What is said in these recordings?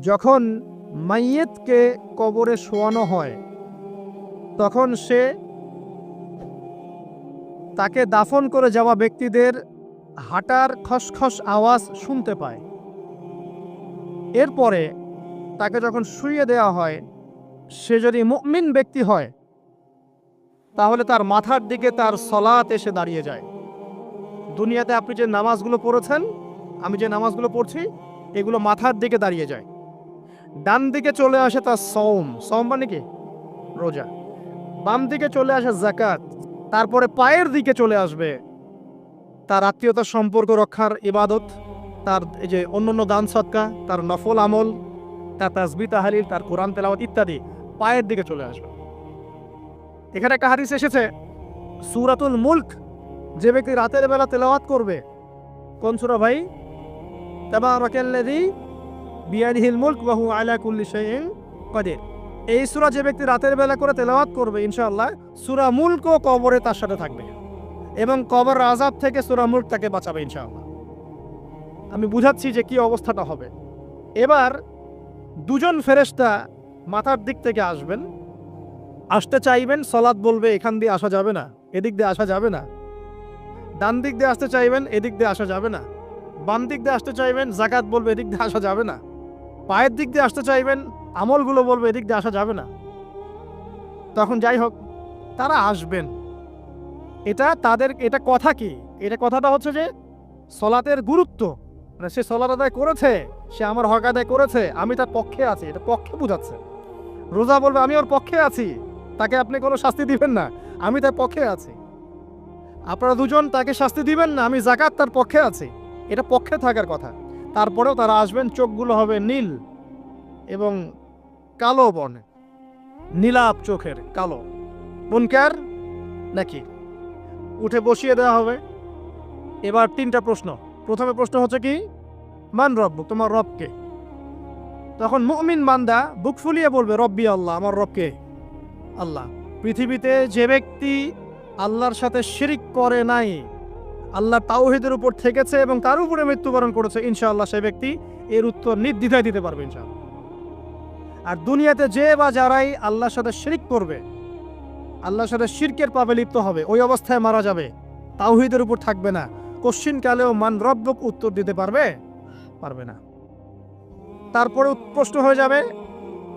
যখন মাইয়েতকে কবরে শোয়ানো হয় তখন সে তাকে দাফন করে যাওয়া ব্যক্তিদের হাঁটার খসখস আওয়াজ শুনতে পায়। এরপরে তাকে যখন শুইয়ে দেওয়া হয়, সে যদি মুমিন ব্যক্তি হয় তাহলে তার মাথার দিকে তার সলাত এসে দাঁড়িয়ে যায়। দুনিয়াতে আপনি যে নামাজগুলো পড়েছেন, আমি যে নামাজগুলো পড়ছি, এগুলো মাথার দিকে দাঁড়িয়ে যায়। ডান দিকে চলে আসে তার সওম মানে কি? রোজা। বাম দিকে চলে আসে যাকাত। তারপরে পায়ের দিকে চলে আসবে তার আত্মীয়তার সম্পর্ক রক্ষার ইবাদত, তার এই যে অন্যান্য দান সদকা, তার নফল আমল, তার তাসবিহ তাহলিল, তার কোরআন তেলাওয়াত ইত্যাদি পায়ের দিকে চলে আসবে। এখানে একটা হাদিস এসেছে, সূরাতুল মুলক যে ব্যক্তি রাতের বেলা তেলাওয়াত করবে, কোন সূরা ভাই? তাবারাকাল্লাযী বিয়াদিহিল মুলক ওয়া হুয়া আলা কুল্লি শাইইন কাদির। এই সূরা যে ব্যক্তি রাতের বেলা করে তেলাওয়াত করবে, ইনশাআল্লাহ সূরা মুলকও কবরে তার সাথে থাকবে এবং কবর আযাব থেকে সূরা মুলক তাকে বাঁচাবে ইনশাআল্লাহ। আমি বুঝাচ্ছি যে কি অবস্থাটা হবে। এবার দুজন ফেরেশতা মাথার দিক থেকে আসবেন, আসতে চাইবেন, সালাত বলবে এখান দিয়ে আসা যাবে না, এদিক দিয়ে আসা যাবে না। ডান দিক দিয়ে আসতে চাইবেন, এদিক দিয়ে আসা যাবে না। বাম দিক দিয়ে আসতে চাইবেন, যাকাত বলবে এদিক দিয়ে আসা যাবে না। পায়ের দিক দিয়ে আসতে চাইবেন, আমলগুলো বলবে এদিক দিয়ে আসা যাবে না। তখন যাই হোক তারা আসবেন। এটা কথা কি? এটা কথাটা হচ্ছে যে সলাতের গুরুত্ব, মানে সে সলাত আদায় করেছে, সে আমার হক আদায় করেছে, আমি তার পক্ষে আছি, এটা পক্ষে বোঝাচ্ছে। রোজা বলবে আমি ওর পক্ষে আছি, তাকে আপনি কোনো শাস্তি দিবেন না, আমি তার পক্ষে আছি। আপনারা দুজন তাকে শাস্তি দিবেন না, আমি যাকাত তার পক্ষে আছি, এটা পক্ষে থাকার কথা। তারপরেও তারা আসবেন, চোখগুলো হবে নীল এবং কালো বর্ণের, নীলাপ চোখের, কালো। মুনকার নাকি? উঠে বসিয়ে দেওয়া হবে। এবার তিনটা প্রশ্ন। প্রথমে প্রশ্ন হচ্ছে কি? মান রব্বুক, তোমার রবকে? তখন মুমিন বান্দা বুক ফুলিয়ে বলবে রব্বি আল্লাহ, আমার রবকে আল্লাহ। পৃথিবীতে যে ব্যক্তি আল্লাহর সাথে শিরিক করে নাই, আল্লাহ তাওহীদের উপর থেকেছে এবং তার উপরে মৃত্যুবরণ করেছে, ইনশাআল্লাহ সেই ব্যক্তি এর উত্তর নির্দ্বিধায় দিতে পারবে ইনশাআল্লাহ। আর দুনিয়াতে যে বা যারাই আল্লাহর সাথে শিরিক করবে, আল্লাহর সাথে শিরকের পাপে লিপ্ত হবে, ওই অবস্থায় মারা যাবে, তাওহীদের উপর থাকবে না, কোশ্চিনকালেও মান রব্বুক উত্তর দিতে পারবে না। তারপরে প্রশ্ন হয়ে যাবে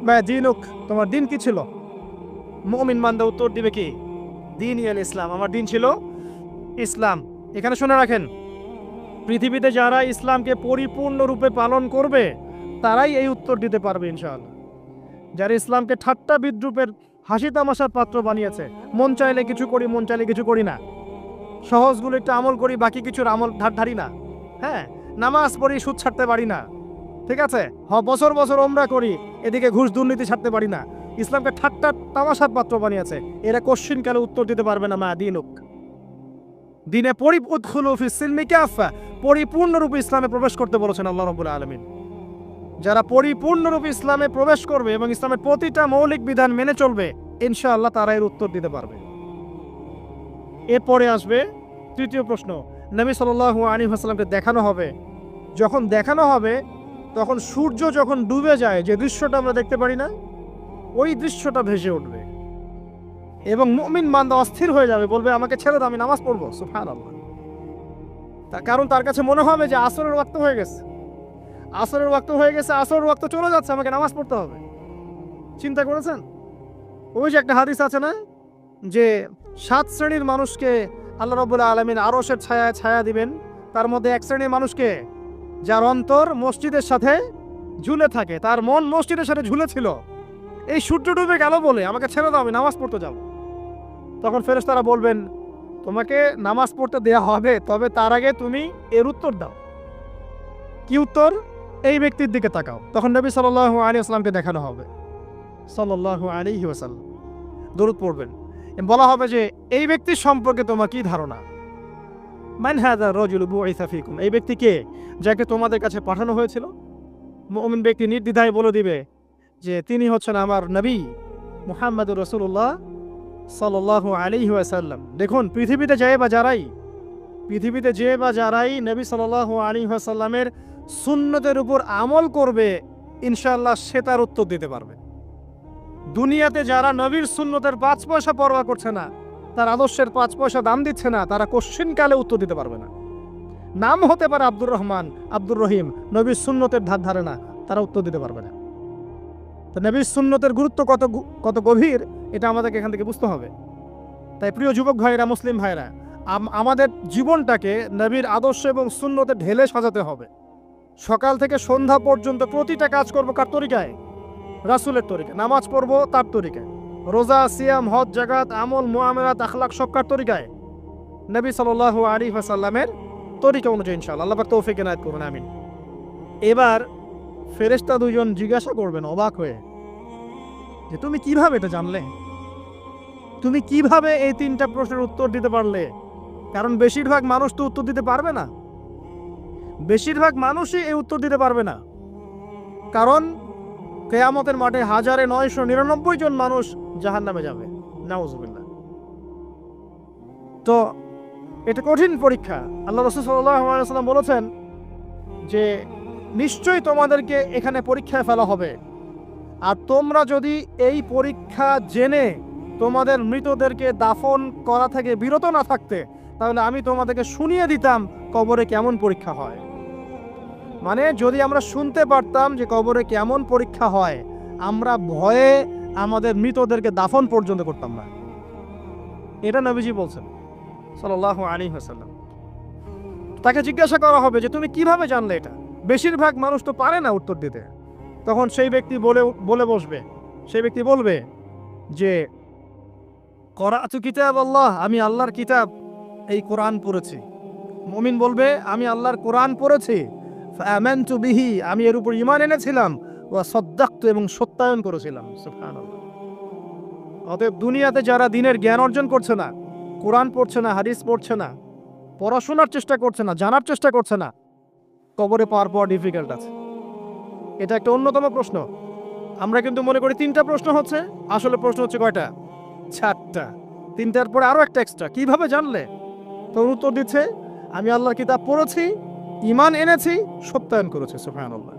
মা দীনুক, তোমার দিন কি ছিল? মুমিন বান্দা উত্তর দিবে কি? দীনি আল ইসলাম, আমার দিন ছিল ইসলাম। এখানে শুনে রাখেন, পৃথিবীতে যারা ইসলামকে পরিপূর্ণরূপে পালন করবে তারাই এই উত্তর দিতে পারবে ইনশাআল্লাহ। যারা ইসলামকে ঠাট্টা বিদ্রুপের হাসি তামাশার পাত্র বানিয়েছে, মন চাইলে কিছু করি, মন চাইলে কিছু করি না, সহজগুলো একটু আমল করি, বাকি কিছুর আমল ধারি না, হ্যাঁ, নামাজ পড়ি, সুদ ছাড়তে পারি না, ঠিক আছে, বছর বছর ওমরা করি, এদিকে ঘুষ দুর্নীতি ছাড়তে পারি না, ইসলামকে ঠাট্টা তামাশার পাত্র বানিয়েছে, এরা কোশ্চিনকালে উত্তর দিতে পারবে না মা দীনুক। দিনে পরিপূর্ণরূপে ইসলামে প্রবেশ করতে বলেছেন আল্লাহ রাব্বুল আলামিন। যারা পরিপূর্ণরূপে ইসলামে প্রবেশ করবে এবং ইসলামের প্রতিটা মৌলিক বিধান মেনে চলবে, ইনশাআল্লাহ তারা এর উত্তর দিতে পারবে। এরপরে আসবে তৃতীয় প্রশ্ন। নবী সাল্লাল্লাহু আলাইহি ওয়াসাল্লামকে দেখানো হবে। যখন দেখানো হবে তখন সূর্য যখন ডুবে যায়, যে দৃশ্যটা আমরা দেখতে পারি না, ওই দৃশ্যটা ভেসে উঠবে এবং মুমিন বান্দা অস্থির হয়ে যাবে, বলবে আমাকে ছেড়ে দাও, আমি নামাজ পড়বো। সুবহানাল্লাহ। তার কারণ তার কাছে মনে হবে যে আসরের ওয়াক্ত হয়ে গেছে, আসরের ওয়াক্ত চলে যাচ্ছে, আমাকে নামাজ পড়তে হবে। চিন্তা করেছেন? ওই যে একটা হাদিস আছে না, যে 7 শ্রেণীর মানুষকে আল্লাহ রাব্বুল আলামিন আরশের ছায়া দিবেন, তার মধ্যে এক শ্রেণীর মানুষকে যার অন্তর মসজিদের সাথে ঝুলে থাকে, তার মন মসজিদের সাথে ঝুলে ছিল, এই সূর্য ডুবে গেল বলে আমাকে ছেড়ে দাও, আমি নামাজ পড়তে যাব। তখন ফেরেশতারা বলবেন তোমাকে নামাজ পড়তে দেয়া হবে, তবে তার আগে তুমি এর উত্তর দাও। কি উত্তর? এই ব্যক্তির দিকে তাকাও। তখন নবী সাল্লাল্লাহু আলাইহি ওয়াসাল্লামকে দেখানো হবে, সাল্লাল্লাহু আলাইহি ওয়াসাল্লাম দরুদ পড়বেন। বলা হবে যে এই ব্যক্তির সম্পর্কে তোমার কি ধারণা? মান হাযা রাজুলু বুইসা ফীকুম, এই ব্যক্তি কে, যাকে তোমাদের কাছে পাঠানো হয়েছিল? মুমিন ব্যক্তি নির্দ্বিধায় বলে দিবে যে তিনি হচ্ছেন আমার নবী মুহাম্মদুর রাসূলুল্লাহ সাল্লাল্লাহু আলাইহি ওয়াসাল্লাম। দেখুন, পৃথিবীতে যে বা যারাই নবী সাল্লাল্লাহু আলাইহি ওয়াসাল্লামের সুন্নতের উপর আমল করবে, ইনশাআল্লাহ সে তার উত্তর দিতে পারবে। দুনিয়াতে যারা নবীর সুন্নতের 5 পয়সা পরোয়া করছে না, তার আদর্শের 5 পয়সা দাম দিচ্ছে না, তারা কোশ্চিনকালে উত্তর দিতে পারবে না। নাম হতে পারে আব্দুর রহমান, আব্দুর রহিম, নবীর সুন্নতের ধার ধারে না, তারা উত্তর দিতে পারবে না। তো নবীর সুন্নতের গুরুত্ব কত গভীর, এটা আমাদেরকে এখান থেকে বুঝতে হবে। তাই প্রিয় যুবক ভাইরা, মুসলিম ভাইরা, আমাদের জীবনটাকে নবীর আদর্শ এবং সুন্নতে ঢেলে সাজাতে হবে। সকাল থেকে সন্ধ্যা পর্যন্ত প্রতিটা কাজ করব কার তরিকায়? রাসূলের তরিকায়। নামাজ পড়বো তার তরিকায়, রোজা, সিয়াম, হজ, জাকাত, আমল, মুআমালাত, আখলাক সব কার তরিকায়? নবী সাল্লাল্লাহু আলাইহি ওয়াসাল্লামের তরিকা অনুযায়ী ইনশাআল্লাহ। আল্লাহ পাক তৌফিক এনায়েত করুন, আমিন। এবার ফেরেশতা দুজন জিজ্ঞাসা করবেন অবাক হয়ে যে তুমি কিভাবে এটা জানলে? তুমি কিভাবে এই 3টা প্রশ্নের উত্তর দিতে পারলে? কারণ বেশিরভাগ মানুষ তো উত্তর দিতে পারবে না। বেশিরভাগ মানুষই এই উত্তর দিতে পারবে না, কারণ কিয়ামতের মাঠে 1999 জন মানুষ জাহান্নামে যাবে, নাউজুবিল্লাহ। তো এটা কঠিন পরীক্ষা। আল্লাহ রাসূল সাল্লাল্লাহু আলাইহি ওয়াসাল্লাম বলেছেন যে নিশ্চয়ই তোমাদেরকে এখানে পরীক্ষায় ফেলা হবে, আর তোমরা যদি এই পরীক্ষা জেনে তোমাদের মৃতদেরকে দাফন করা থেকে বিরত না থাকতে, তাহলে আমি তোমাদেরকে শুনিয়ে দিতাম কবরে কেমন পরীক্ষা হয়। মানে যদি আমরা শুনতে পারতাম যে কবরে কেমন পরীক্ষা হয়, আমরা ভয়ে আমাদের মৃতদেরকে দাফন পর্যন্ত করতাম না। এটা নবীজি বলছেন সাল্লাল্লাহু আলাইহি ওয়াসাল্লাম। তাকে জিজ্ঞাসা করা হবে যে তুমি কিভাবে জানলে এটা? বেশিরভাগ মানুষ তো পারে না উত্তর দিতে। তখন সেই ব্যক্তি বলে বসবে, সেই ব্যক্তি বলবে যে করাতু কিতাব আল্লাহ, আমি আল্লাহর কিতাব এই কোরআন পড়েছি। মুমিন বলবে আমি আল্লাহর কোরআন পড়েছি, ফাআমানতু বিহি, আমি এর উপর ঈমান এনেছিলাম, ওয়া সাদ্দাকতু, এবং সত্যায়ন করেছিলাম। সুবহানাল্লাহ। অতএব দুনিয়াতে যারা দ্বীনের জ্ঞান অর্জন করছে না, কোরআন পড়ছে না, হাদিস পড়ছে না, পড়াশোনার চেষ্টা করছে না, জানার চেষ্টা করছে না, কবরে পাওয়ার পর ডিফিকাল্ট আছে। এটা একটা অন্যতম প্রশ্ন। আমরা কিন্তু মনে করি 3টা প্রশ্ন হচ্ছে, আসলে প্রশ্ন হচ্ছে কয়টা? 4টা। 3টার পরে আরো একটা এক্সট্রা। কিভাবে জানলে? তো উত্তর দিচ্ছে আমি আল্লাহর কিতাব পড়েছি, ঈমান এনেছি, সত্যায়ন করেছি। সুবহানাল্লাহ।